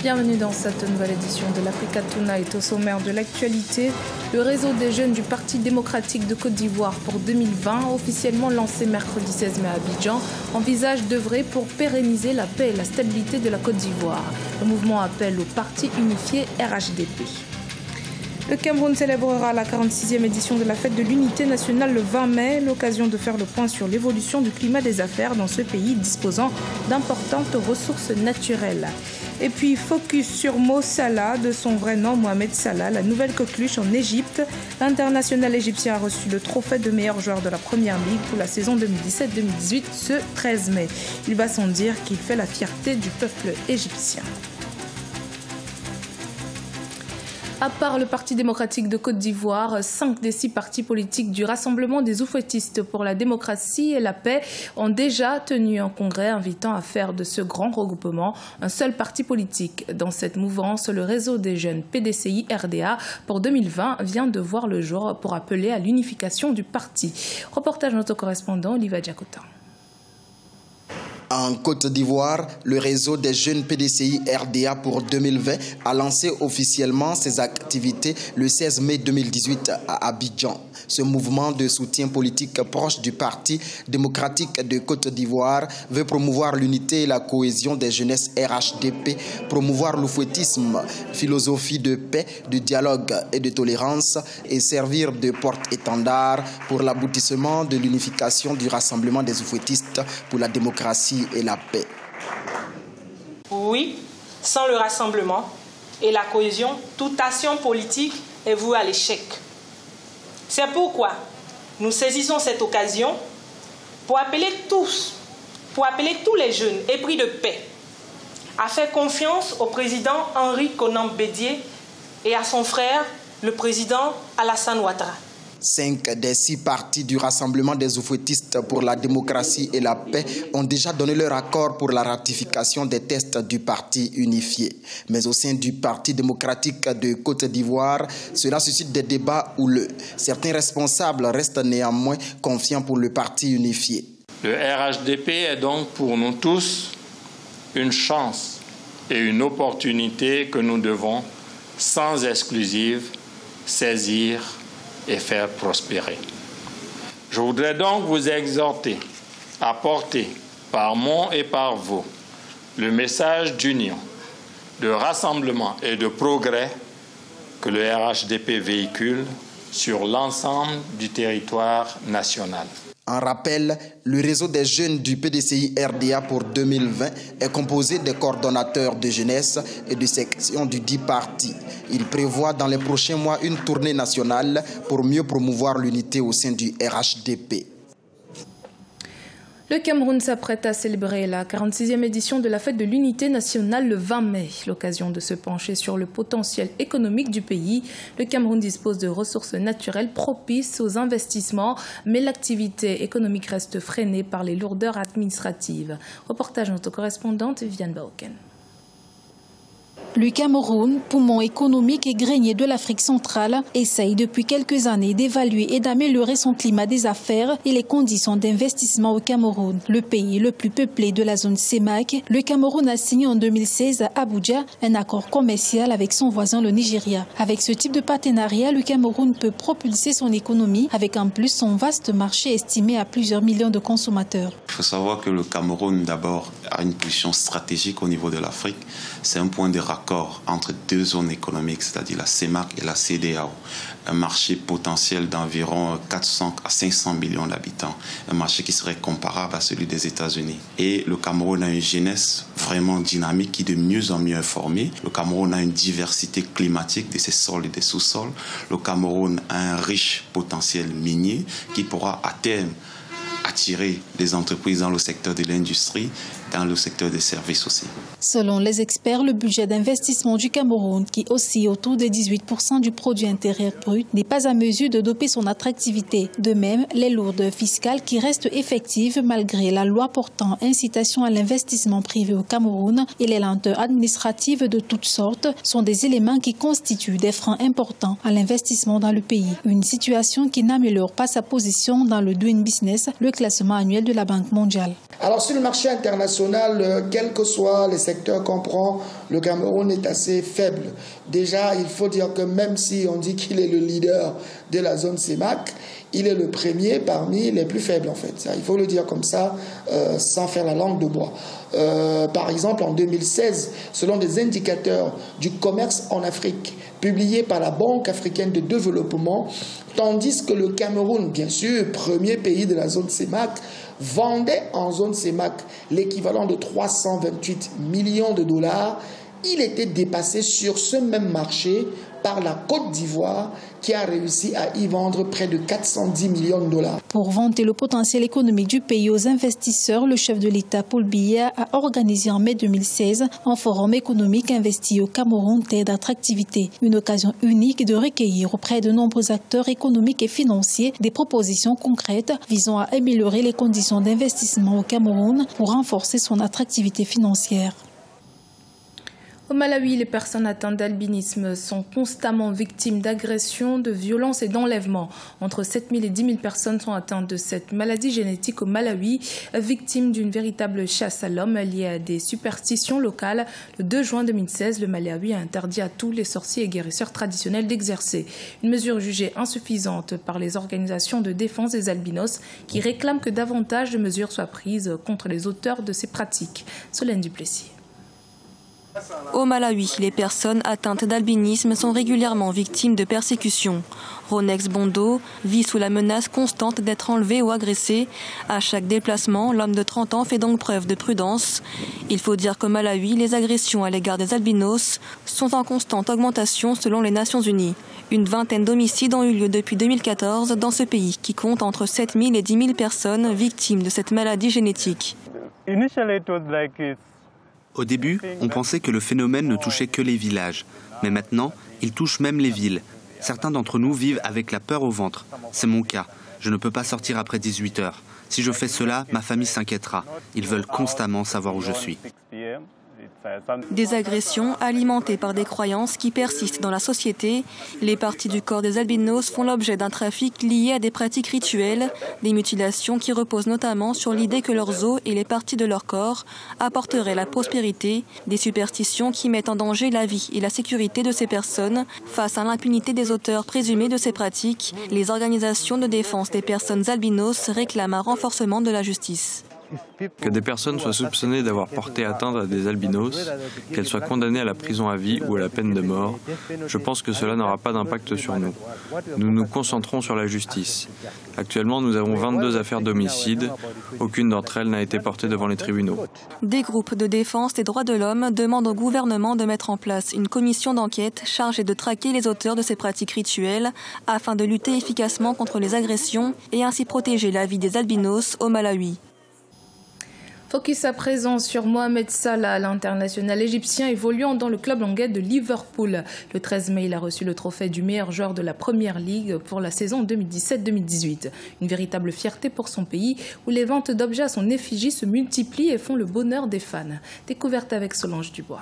Bienvenue dans cette nouvelle édition de l'Africa Tonight. Au sommaire de l'actualité, le réseau des jeunes du Parti démocratique de Côte d'Ivoire pour 2020, officiellement lancé mercredi 16 mai à Abidjan, envisage d'œuvrer pour pérenniser la paix et la stabilité de la Côte d'Ivoire. Le mouvement appelle au parti unifié RHDP. Le Cameroun célébrera la 46e édition de la fête de l'unité nationale le 20 mai, l'occasion de faire le point sur l'évolution du climat des affaires dans ce pays disposant d'importantes ressources naturelles. Et puis focus sur Mo Salah, de son vrai nom Mohamed Salah, la nouvelle coqueluche en Égypte. L'international égyptien a reçu le trophée de meilleur joueur de la Première Ligue pour la saison 2017-2018 ce 13 mai. Il va sans dire qu'il fait la fierté du peuple égyptien. À part le Parti démocratique de Côte d'Ivoire, 5 des 6 partis politiques du Rassemblement des oufouettistes pour la démocratie et la paix ont déjà tenu un congrès invitant à faire de ce grand regroupement un seul parti politique. Dans cette mouvance, le réseau des jeunes PDCI-RDA pour 2020 vient de voir le jour pour appeler à l'unification du parti. Reportage de notre correspondant Oliva Diakota. En Côte d'Ivoire, le réseau des jeunes PDCI-RDA pour 2020 a lancé officiellement ses activités le 16 mai 2018 à Abidjan. Ce mouvement de soutien politique proche du Parti démocratique de Côte d'Ivoire veut promouvoir l'unité et la cohésion des jeunesses RHDP, promouvoir l'oufouettisme, philosophie de paix, de dialogue et de tolérance et servir de porte-étendard pour l'aboutissement de l'unification du rassemblement des oufouettistes pour la démocratie et la paix. Oui, sans le rassemblement et la cohésion, toute action politique est vouée à l'échec. C'est pourquoi nous saisissons cette occasion pour appeler tous les jeunes épris de paix à faire confiance au président Henri Konan Bédié et à son frère, le président Alassane Ouattara. 5 des 6 partis du Rassemblement des oufouettistes pour la démocratie et la paix ont déjà donné leur accord pour la ratification des textes du parti unifié. Mais au sein du Parti démocratique de Côte d'Ivoire, cela suscite des débats houleux. Certains responsables restent néanmoins confiants pour le parti unifié. Le RHDP est donc pour nous tous une chance et une opportunité que nous devons, sans exclusive, saisir et faire prospérer. Je voudrais donc vous exhorter à porter par mon et par vous le message d'union, de rassemblement et de progrès que le RHDP véhicule sur l'ensemble du territoire national. En rappel, le réseau des jeunes du PDCI-RDA pour 2020 est composé des coordonnateurs de jeunesse et de sections du dit parti. Il prévoit dans les prochains mois une tournée nationale pour mieux promouvoir l'unité au sein du RHDP. Le Cameroun s'apprête à célébrer la 46e édition de la fête de l'unité nationale le 20 mai. L'occasion de se pencher sur le potentiel économique du pays. Le Cameroun dispose de ressources naturelles propices aux investissements, mais l'activité économique reste freinée par les lourdeurs administratives. Reportage de notre correspondante Viviane Baoken. Le Cameroun, poumon économique et grenier de l'Afrique centrale, essaye depuis quelques années d'évaluer et d'améliorer son climat des affaires et les conditions d'investissement au Cameroun. Le pays le plus peuplé de la zone CEMAC, le Cameroun a signé en 2016 à Abuja un accord commercial avec son voisin le Nigeria. Avec ce type de partenariat, le Cameroun peut propulser son économie avec en plus son vaste marché estimé à plusieurs millions de consommateurs. Il faut savoir que le Cameroun d'abord a une position stratégique au niveau de l'Afrique. C'est un point de raccord entre 2 zones économiques, c'est-à-dire la CEMAC et la CEDEAO. Un marché potentiel d'environ 400 à 500 millions d'habitants. Un marché qui serait comparable à celui des États-Unis. Et le Cameroun a une jeunesse vraiment dynamique qui est de mieux en mieux informée. Le Cameroun a une diversité climatique de ses sols et des sous-sols. Le Cameroun a un riche potentiel minier qui pourra à terme attirer des entreprises dans le secteur de l'industrie, dans le secteur des services aussi. Selon les experts, le budget d'investissement du Cameroun, qui oscille autour de 18% du produit intérieur brut, n'est pas à mesure de doper son attractivité. De même, les lourdeurs fiscales qui restent effectives malgré la loi portant incitation à l'investissement privé au Cameroun et les lenteurs administratives de toutes sortes sont des éléments qui constituent des freins importants à l'investissement dans le pays. Une situation qui n'améliore pas sa position dans le Doing Business, le classement annuel de la Banque mondiale. Alors sur le marché international, quels que soient les secteurs qu'on prend, le Cameroun est assez faible. Déjà, il faut dire que même si on dit qu'il est le leader de la zone CEMAC, il est le premier parmi les plus faibles en fait. Il faut le dire comme ça, sans faire la langue de bois. Par exemple, en 2016, selon des indicateurs du commerce en Afrique, publiés par la Banque africaine de développement, tandis que le Cameroun, bien sûr, premier pays de la zone CEMAC, vendait en zone CEMAC l'équivalent de 328 millions de dollars, il était dépassé sur ce même marché par la Côte d'Ivoire qui a réussi à y vendre près de 410 millions de dollars. Pour vanter le potentiel économique du pays aux investisseurs, le chef de l'État, Paul Biya, a organisé en mai 2016 un forum économique investi au Cameroun, terre d'attractivité. Une occasion unique de recueillir auprès de nombreux acteurs économiques et financiers des propositions concrètes visant à améliorer les conditions d'investissement au Cameroun pour renforcer son attractivité financière. Au Malawi, les personnes atteintes d'albinisme sont constamment victimes d'agressions, de violences et d'enlèvements. Entre 7 000 et 10 000 personnes sont atteintes de cette maladie génétique au Malawi, victimes d'une véritable chasse à l'homme liée à des superstitions locales. Le 2 juin 2016, le Malawi a interdit à tous les sorciers et guérisseurs traditionnels d'exercer. Une mesure jugée insuffisante par les organisations de défense des albinos qui réclament que davantage de mesures soient prises contre les auteurs de ces pratiques. Solène Duplessis. Au Malawi, les personnes atteintes d'albinisme sont régulièrement victimes de persécutions. Ronex Bondo vit sous la menace constante d'être enlevé ou agressé. À chaque déplacement, l'homme de 30 ans fait donc preuve de prudence. Il faut dire qu'au Malawi, les agressions à l'égard des albinos sont en constante augmentation selon les Nations Unies. Une vingtaine d'homicides ont eu lieu depuis 2014 dans ce pays qui compte entre 7 000 et 10 000 personnes victimes de cette maladie génétique. Au début, on pensait que le phénomène ne touchait que les villages. Mais maintenant, il touche même les villes. Certains d'entre nous vivent avec la peur au ventre. C'est mon cas. Je ne peux pas sortir après 18 heures. Si je fais cela, ma famille s'inquiétera. Ils veulent constamment savoir où je suis. Des agressions alimentées par des croyances qui persistent dans la société. Les parties du corps des albinos font l'objet d'un trafic lié à des pratiques rituelles, des mutilations qui reposent notamment sur l'idée que leurs os et les parties de leur corps apporteraient la prospérité, des superstitions qui mettent en danger la vie et la sécurité de ces personnes. Face à l'impunité des auteurs présumés de ces pratiques, les organisations de défense des personnes albinos réclament un renforcement de la justice. Que des personnes soient soupçonnées d'avoir porté atteinte à des albinos, qu'elles soient condamnées à la prison à vie ou à la peine de mort, je pense que cela n'aura pas d'impact sur nous. Nous nous concentrons sur la justice. Actuellement, nous avons 22 affaires d'homicide. Aucune d'entre elles n'a été portée devant les tribunaux. Des groupes de défense des droits de l'homme demandent au gouvernement de mettre en place une commission d'enquête chargée de traquer les auteurs de ces pratiques rituelles afin de lutter efficacement contre les agressions et ainsi protéger la vie des albinos au Malawi. Focus à présent sur Mohamed Salah, l'international égyptien évoluant dans le club anglais de Liverpool. Le 13 mai, il a reçu le trophée du meilleur joueur de la Première Ligue pour la saison 2017-2018. Une véritable fierté pour son pays où les ventes d'objets à son effigie se multiplient et font le bonheur des fans. Découverte avec Solange Dubois.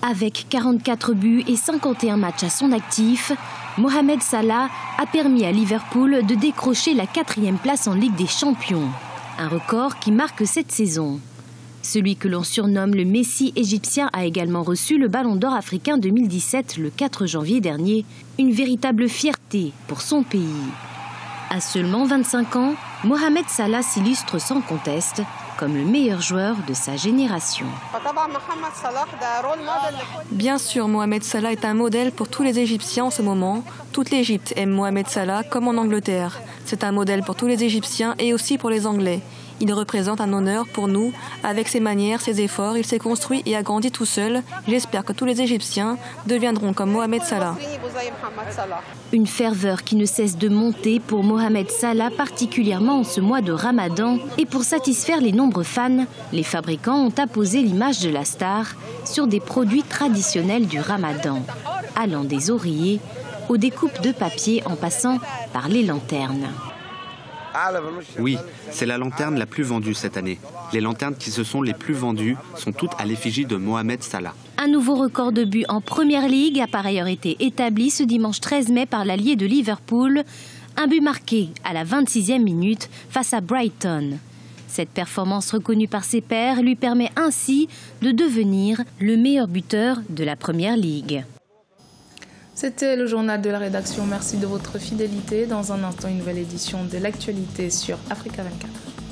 Avec 44 buts et 51 matchs à son actif, Mohamed Salah a permis à Liverpool de décrocher la 4e place en Ligue des Champions. Un record qui marque cette saison. Celui que l'on surnomme le Messi égyptien a également reçu le Ballon d'Or africain 2017 le 4 janvier dernier. Une véritable fierté pour son pays. À seulement 25 ans, Mohamed Salah s'illustre sans conteste comme le meilleur joueur de sa génération. Bien sûr, Mohamed Salah est un modèle pour tous les Égyptiens en ce moment. Toute l'Égypte aime Mohamed Salah comme en Angleterre. C'est un modèle pour tous les Égyptiens et aussi pour les Anglais. Il représente un honneur pour nous. Avec ses manières, ses efforts, il s'est construit et a grandi tout seul. J'espère que tous les Égyptiens deviendront comme Mohamed Salah. Une ferveur qui ne cesse de monter pour Mohamed Salah, particulièrement en ce mois de Ramadan. Et pour satisfaire les nombreux fans, les fabricants ont apposé l'image de la star sur des produits traditionnels du Ramadan, allant des oreillers aux découpes de papier en passant par les lanternes. Oui, c'est la lanterne la plus vendue cette année. Les lanternes qui se sont les plus vendues sont toutes à l'effigie de Mohamed Salah. Un nouveau record de buts en Première Ligue a par ailleurs été établi ce dimanche 13 mai par l'allié de Liverpool. Un but marqué à la 26e minute face à Brighton. Cette performance reconnue par ses pairs lui permet ainsi de devenir le meilleur buteur de la Première Ligue. C'était le journal de la rédaction. Merci de votre fidélité. Dans un instant, une nouvelle édition de l'actualité sur Africa 24.